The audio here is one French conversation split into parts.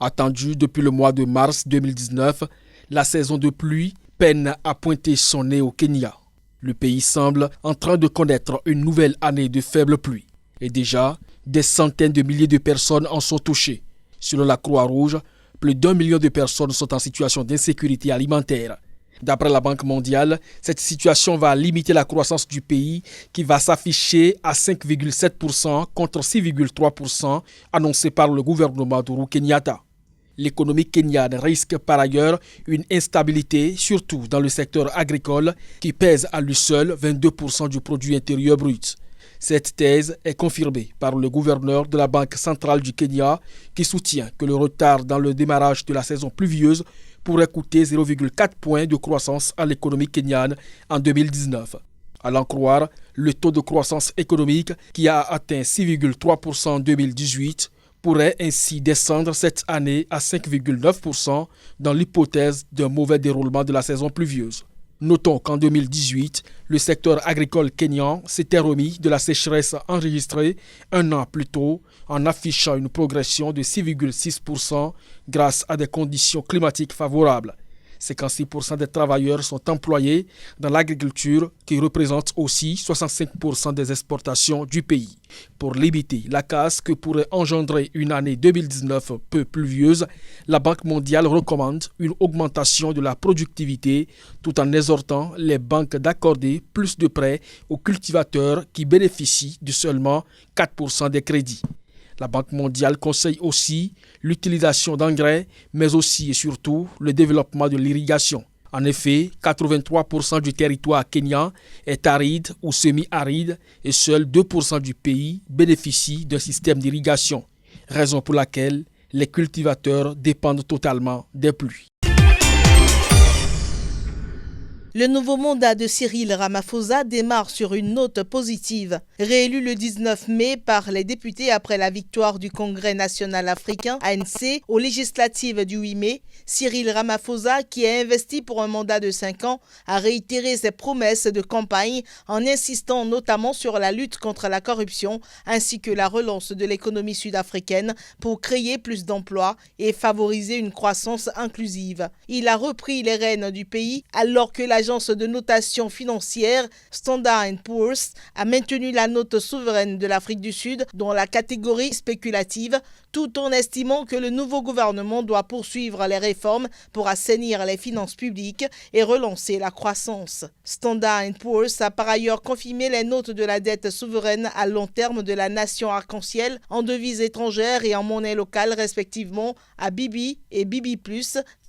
Attendue depuis le mois de mars 2019, la saison de pluie peine à pointer son nez au Kenya. Le pays semble en train de connaître une nouvelle année de faibles pluies. Et déjà, des centaines de milliers de personnes en sont touchées. Selon la Croix-Rouge, plus d'1 million de personnes sont en situation d'insécurité alimentaire. D'après la Banque mondiale, cette situation va limiter la croissance du pays qui va s'afficher à 5,7% contre 6,3% annoncé par le gouvernement d'Ourou Kenyatta. L'économie kenyane risque par ailleurs une instabilité, surtout dans le secteur agricole, qui pèse à lui seul 22% du produit intérieur brut. Cette thèse est confirmée par le gouverneur de la Banque centrale du Kenya, qui soutient que le retard dans le démarrage de la saison pluvieuse pourrait coûter 0,4 points de croissance à l'économie kenyane en 2019. À l'en croire, le taux de croissance économique, qui a atteint 6,3% en 2018, pourrait ainsi descendre cette année à 5,9% dans l'hypothèse d'un mauvais déroulement de la saison pluvieuse. Notons qu'en 2018, le secteur agricole kényan s'était remis de la sécheresse enregistrée un an plus tôt en affichant une progression de 6,6% grâce à des conditions climatiques favorables. 56% des travailleurs sont employés dans l'agriculture qui représente aussi 65% des exportations du pays. Pour limiter la casse que pourrait engendrer une année 2019 peu pluvieuse, la Banque mondiale recommande une augmentation de la productivité tout en exhortant les banques d'accorder plus de prêts aux cultivateurs qui bénéficient de seulement 4% des crédits. La Banque mondiale conseille aussi l'utilisation d'engrais, mais aussi et surtout le développement de l'irrigation. En effet, 83% du territoire kényan est aride ou semi-aride et seuls 2% du pays bénéficient d'un système d'irrigation, raison pour laquelle les cultivateurs dépendent totalement des pluies. Le nouveau mandat de Cyril Ramaphosa démarre sur une note positive. Réélu le 19 mai par les députés après la victoire du Congrès national africain, ANC, aux législatives du 8 mai, Cyril Ramaphosa, qui est investi pour un mandat de 5 ans, a réitéré ses promesses de campagne en insistant notamment sur la lutte contre la corruption ainsi que la relance de l'économie sud-africaine pour créer plus d'emplois et favoriser une croissance inclusive. Il a repris les rênes du pays alors que l'agence de notation financière Standard & Poor's a maintenu la note souveraine de l'Afrique du Sud dans la catégorie spéculative, tout en estimant que le nouveau gouvernement doit poursuivre les réformes pour assainir les finances publiques et relancer la croissance. Standard & Poor's a par ailleurs confirmé les notes de la dette souveraine à long terme de la nation arc-en-ciel en devises étrangères et en monnaie locale respectivement à BB et BB+,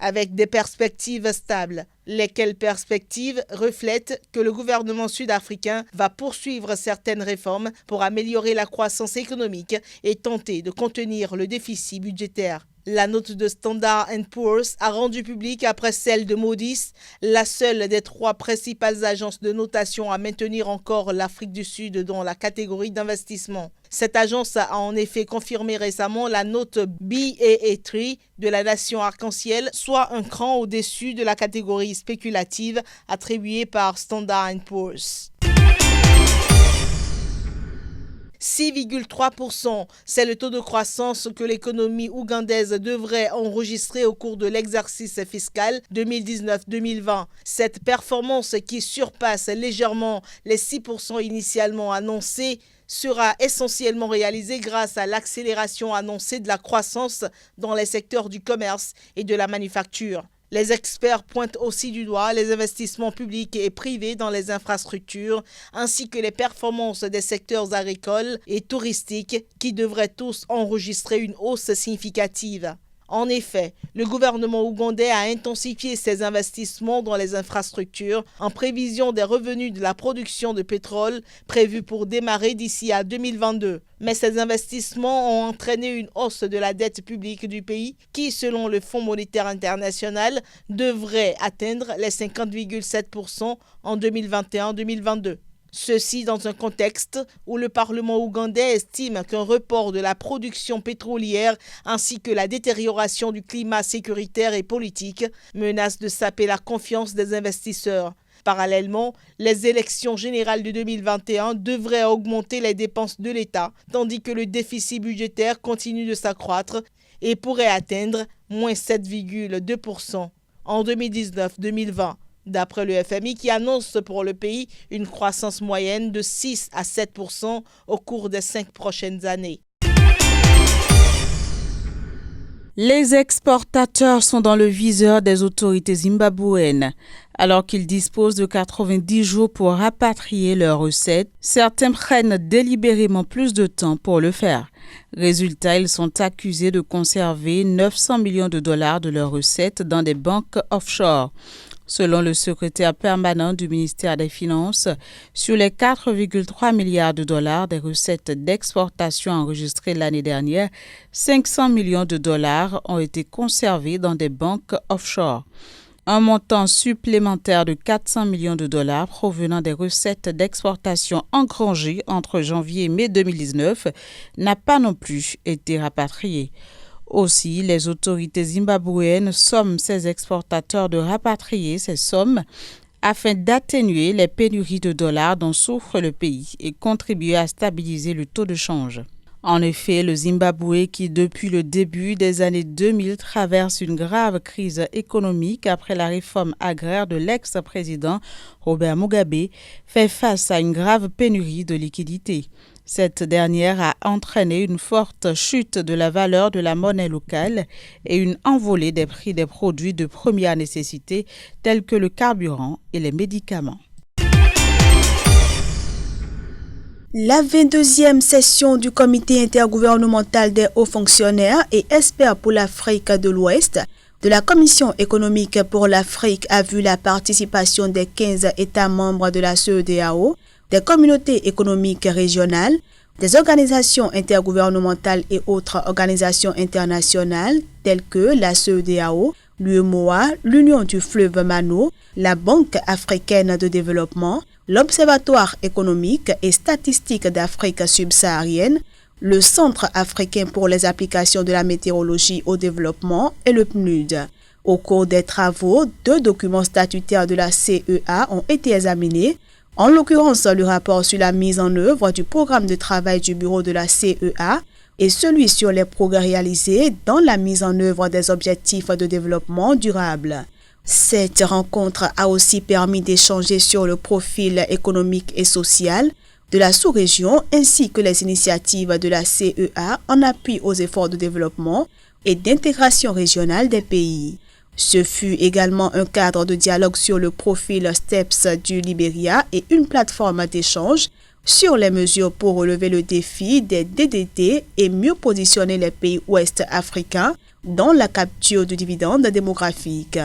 avec des perspectives stables. Lesquelles perspectives reflètent que le gouvernement sud-africain va poursuivre certaines réformes pour améliorer la croissance économique et tenter de contenir le déficit budgétaire. La note de Standard & Poor's a rendu publique après celle de Moody's, la seule des 3 principales agences de notation à maintenir encore l'Afrique du Sud dans la catégorie d'investissement. Cette agence a en effet confirmé récemment la note Baa3 de la nation arc-en-ciel, soit un cran au-dessus de la catégorie spéculative attribuée par Standard & Poor's. 6,3%, c'est le taux de croissance que l'économie ougandaise devrait enregistrer au cours de l'exercice fiscal 2019-2020. Cette performance qui surpasse légèrement les 6% initialement annoncés sera essentiellement réalisée grâce à l'accélération annoncée de la croissance dans les secteurs du commerce et de la manufacture. Les experts pointent aussi du doigt les investissements publics et privés dans les infrastructures, ainsi que les performances des secteurs agricoles et touristiques qui devraient tous enregistrer une hausse significative. En effet, le gouvernement ougandais a intensifié ses investissements dans les infrastructures en prévision des revenus de la production de pétrole prévus pour démarrer d'ici à 2022. Mais ces investissements ont entraîné une hausse de la dette publique du pays qui, selon le Fonds monétaire international, devrait atteindre les 50,7% en 2021-2022. Ceci dans un contexte où le Parlement ougandais estime qu'un report de la production pétrolière ainsi que la détérioration du climat sécuritaire et politique menacent de saper la confiance des investisseurs. Parallèlement, les élections générales de 2021 devraient augmenter les dépenses de l'État, tandis que le déficit budgétaire continue de s'accroître et pourrait atteindre moins 7,2% en 2019-2020, d'après le FMI qui annonce pour le pays une croissance moyenne de 6 à 7% au cours des 5 prochaines années. Les exportateurs sont dans le viseur des autorités zimbabwéennes. Alors qu'ils disposent de 90 jours pour rapatrier leurs recettes, certains prennent délibérément plus de temps pour le faire. Résultat, ils sont accusés de conserver 900 millions de dollars de leurs recettes dans des banques offshore. Selon le secrétaire permanent du ministère des Finances, sur les 4,3 milliards de dollars des recettes d'exportation enregistrées l'année dernière, 500 millions de dollars ont été conservés dans des banques offshore. Un montant supplémentaire de 400 millions de dollars provenant des recettes d'exportation engrangées entre janvier et mai 2019 n'a pas non plus été rapatrié. Aussi, les autorités zimbabwéennes somment ces exportateurs de rapatrier ces sommes afin d'atténuer les pénuries de dollars dont souffre le pays et contribuer à stabiliser le taux de change. En effet, le Zimbabwe, qui depuis le début des années 2000 traverse une grave crise économique après la réforme agraire de l'ex-président Robert Mugabe, fait face à une grave pénurie de liquidités. Cette dernière a entraîné une forte chute de la valeur de la monnaie locale et une envolée des prix des produits de première nécessité tels que le carburant et les médicaments. La 22e session du Comité intergouvernemental des hauts fonctionnaires et experts pour l'Afrique de l'Ouest de la Commission économique pour l'Afrique a vu la participation des 15 États membres de la CEDEAO, des communautés économiques régionales, des organisations intergouvernementales et autres organisations internationales telles que la CEDEAO, l'UEMOA, l'Union du fleuve Mano, la Banque africaine de développement, l'Observatoire économique et statistique d'Afrique subsaharienne, le Centre africain pour les applications de la météorologie au développement et le PNUD. Au cours des travaux, 2 documents statutaires de la CEA ont été examinés, en l'occurrence le rapport sur la mise en œuvre du programme de travail du bureau de la CEA et celui sur les progrès réalisés dans la mise en œuvre des objectifs de développement durable. Cette rencontre a aussi permis d'échanger sur le profil économique et social de la sous-région ainsi que les initiatives de la CEA en appui aux efforts de développement et d'intégration régionale des pays. Ce fut également un cadre de dialogue sur le profil STEPS du Libéria et une plateforme d'échange sur les mesures pour relever le défi des DDT et mieux positionner les pays ouest africains dans la capture du dividende démographique.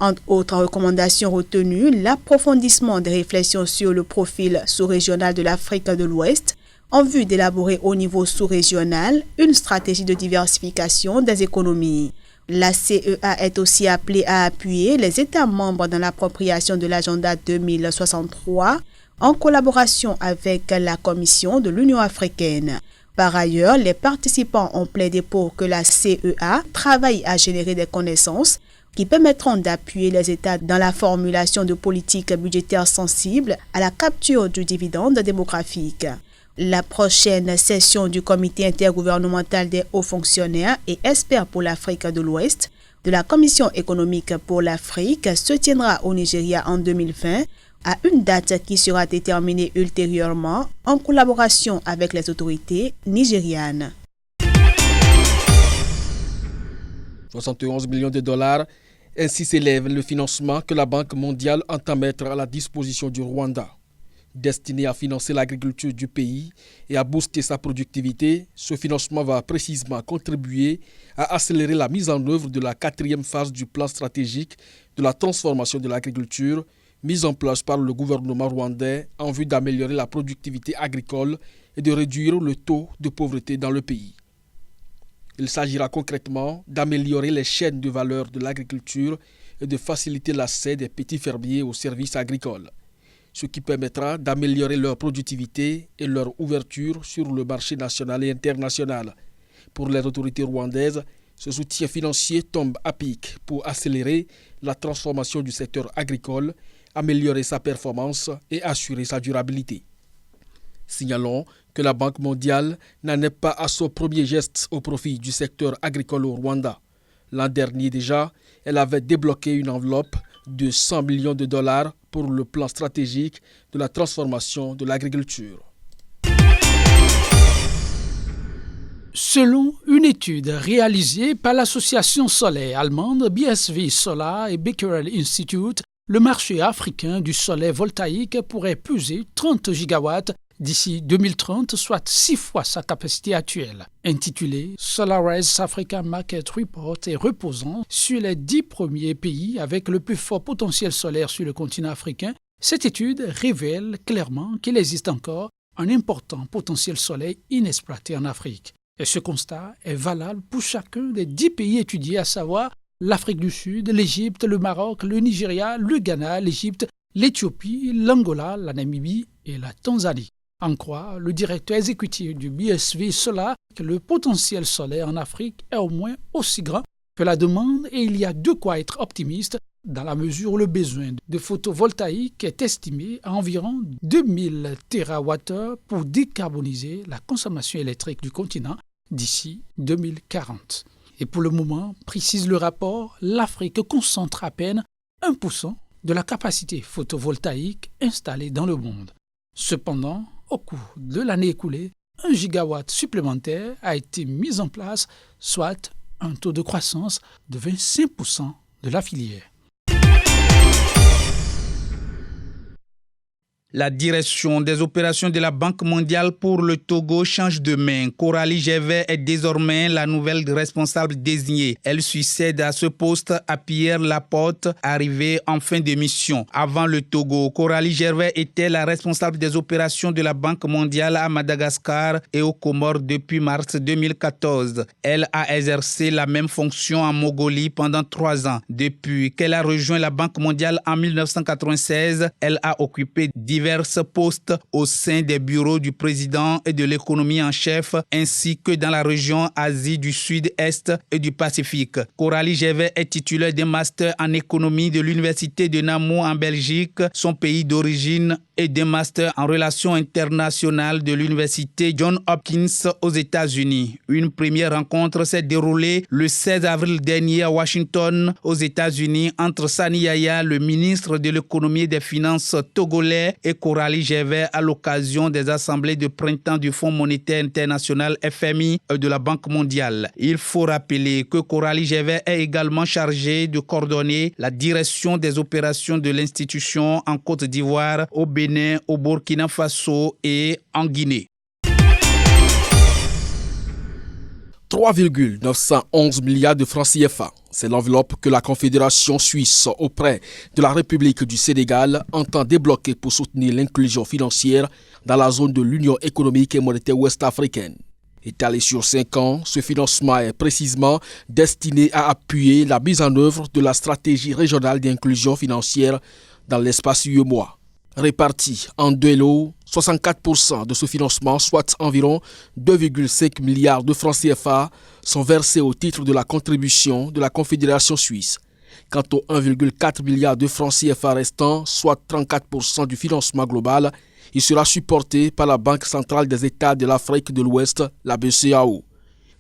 Entre autres recommandations retenues, l'approfondissement des réflexions sur le profil sous-régional de l'Afrique de l'Ouest en vue d'élaborer au niveau sous-régional une stratégie de diversification des économies. La CEA est aussi appelée à appuyer les États membres dans l'appropriation de l'agenda 2063 en collaboration avec la Commission de l'Union africaine. Par ailleurs, les participants ont plaidé pour que la CEA travaille à générer des connaissances qui permettront d'appuyer les États dans la formulation de politiques budgétaires sensibles à la capture du dividende démographique. La prochaine session du Comité intergouvernemental des hauts fonctionnaires et experts pour l'Afrique de l'Ouest de la Commission économique pour l'Afrique se tiendra au Nigeria en 2020 à une date qui sera déterminée ultérieurement en collaboration avec les autorités nigérianes. 71 millions de dollars, ainsi s'élève le financement que la Banque mondiale entend mettre à la disposition du Rwanda. Destiné à financer l'agriculture du pays et à booster sa productivité, ce financement va précisément contribuer à accélérer la mise en œuvre de la 4e phase du plan stratégique de la transformation de l'agriculture mise en place par le gouvernement rwandais en vue d'améliorer la productivité agricole et de réduire le taux de pauvreté dans le pays. Il s'agira concrètement d'améliorer les chaînes de valeur de l'agriculture et de faciliter l'accès des petits fermiers aux services agricoles, ce qui permettra d'améliorer leur productivité et leur ouverture sur le marché national et international. Pour les autorités rwandaises, ce soutien financier tombe à pic pour accélérer la transformation du secteur agricole, améliorer sa performance et assurer sa durabilité. Signalons que la Banque mondiale n'en est pas à son premier geste au profit du secteur agricole au Rwanda. L'an dernier déjà, elle avait débloqué une enveloppe de 100 millions de dollars pour le plan stratégique de la transformation de l'agriculture. Selon une étude réalisée par l'association solaire allemande BSV Solar et Becquerel Institute, le marché africain du solaire voltaïque pourrait peser 30 gigawatts d'ici 2030, soit 6 fois sa capacité actuelle. Intitulé Solarise Africa Market Report et reposant sur les 10 premiers pays avec le plus fort potentiel solaire sur le continent africain, cette étude révèle clairement qu'il existe encore un important potentiel solaire inexploité en Afrique. Et ce constat est valable pour chacun des 10 pays étudiés, à savoir l'Afrique du Sud, l'Égypte, le Maroc, le Nigeria, le Ghana, l'Égypte, l'Éthiopie, l'Angola, la Namibie et la Tanzanie. En croire le directeur exécutif du BSV Solar, que le potentiel solaire en Afrique est au moins aussi grand que la demande et il y a de quoi être optimiste dans la mesure où le besoin de photovoltaïque est estimé à environ 2000 TWh pour décarboniser la consommation électrique du continent d'ici 2040. Et pour le moment, précise le rapport, l'Afrique concentre à peine 1% de la capacité photovoltaïque installée dans le monde. Cependant, au cours de l'année écoulée, 1 gigawatt supplémentaire a été mis en place, soit un taux de croissance de 25% de la filière. La direction des opérations de la Banque mondiale pour le Togo change de main. Coralie Gervais est désormais la nouvelle responsable désignée. Elle succède à ce poste à Pierre Laporte, arrivé en fin de mission. Avant le Togo, Coralie Gervais était la responsable des opérations de la Banque mondiale à Madagascar et aux Comores depuis mars 2014. Elle a exercé la même fonction en Mongolie pendant 3 ans. Depuis qu'elle a rejoint la Banque mondiale en 1996, elle a occupé divers postes au sein des bureaux du président et de l'économie en chef, ainsi que dans la région Asie du Sud-Est et du Pacifique. Coralie Gervais est titulaire d'un master en économie de l'Université de Namur en Belgique, son pays d'origine, et d'un master en relations internationales de l'Université Johns Hopkins aux États-Unis. Une première rencontre s'est déroulée le 16 avril dernier à Washington, aux États-Unis, entre Sani Yaya, le ministre de l'économie et des finances togolais, et Coralie Gervais à l'occasion des assemblées de printemps du Fonds monétaire international FMI et de la Banque mondiale. Il faut rappeler que Coralie Gervais est également chargée de coordonner la direction des opérations de l'institution en Côte d'Ivoire, au Bénin, au Burkina Faso et en Guinée. 3,911 milliards de francs CFA. C'est l'enveloppe que la Confédération suisse auprès de la République du Sénégal entend débloquer pour soutenir l'inclusion financière dans la zone de l'Union économique et monétaire ouest-africaine. Étalé sur 5 ans, ce financement est précisément destiné à appuyer la mise en œuvre de la stratégie régionale d'inclusion financière dans l'espace UEMOA. Réparti en 2 lots, 64% de ce financement, soit environ 2,5 milliards de francs CFA, sont versés au titre de la contribution de la Confédération suisse. Quant aux 1,4 milliard de francs CFA restants, soit 34% du financement global, il sera supporté par la Banque centrale des États de l'Afrique de l'Ouest, la BCEAO.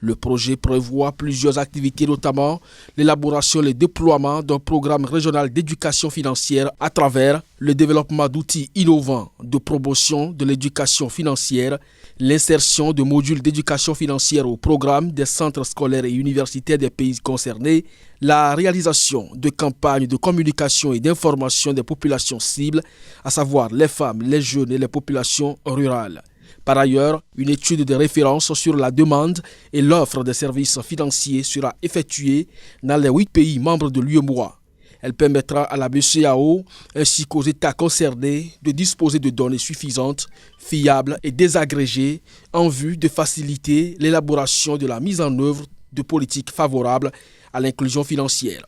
Le projet prévoit plusieurs activités, notamment l'élaboration et le déploiement d'un programme régional d'éducation financière à travers le développement d'outils innovants de promotion de l'éducation financière, l'insertion de modules d'éducation financière au programme des centres scolaires et universitaires des pays concernés, la réalisation de campagnes de communication et d'information des populations cibles, à savoir les femmes, les jeunes et les populations rurales. Par ailleurs, une étude de référence sur la demande et l'offre de services financiers sera effectuée dans les 8 pays membres de l'UEMOA. Elle permettra à la BCEAO ainsi qu'aux États concernés de disposer de données suffisantes, fiables et désagrégées en vue de faciliter l'élaboration de la mise en œuvre de politiques favorables à l'inclusion financière.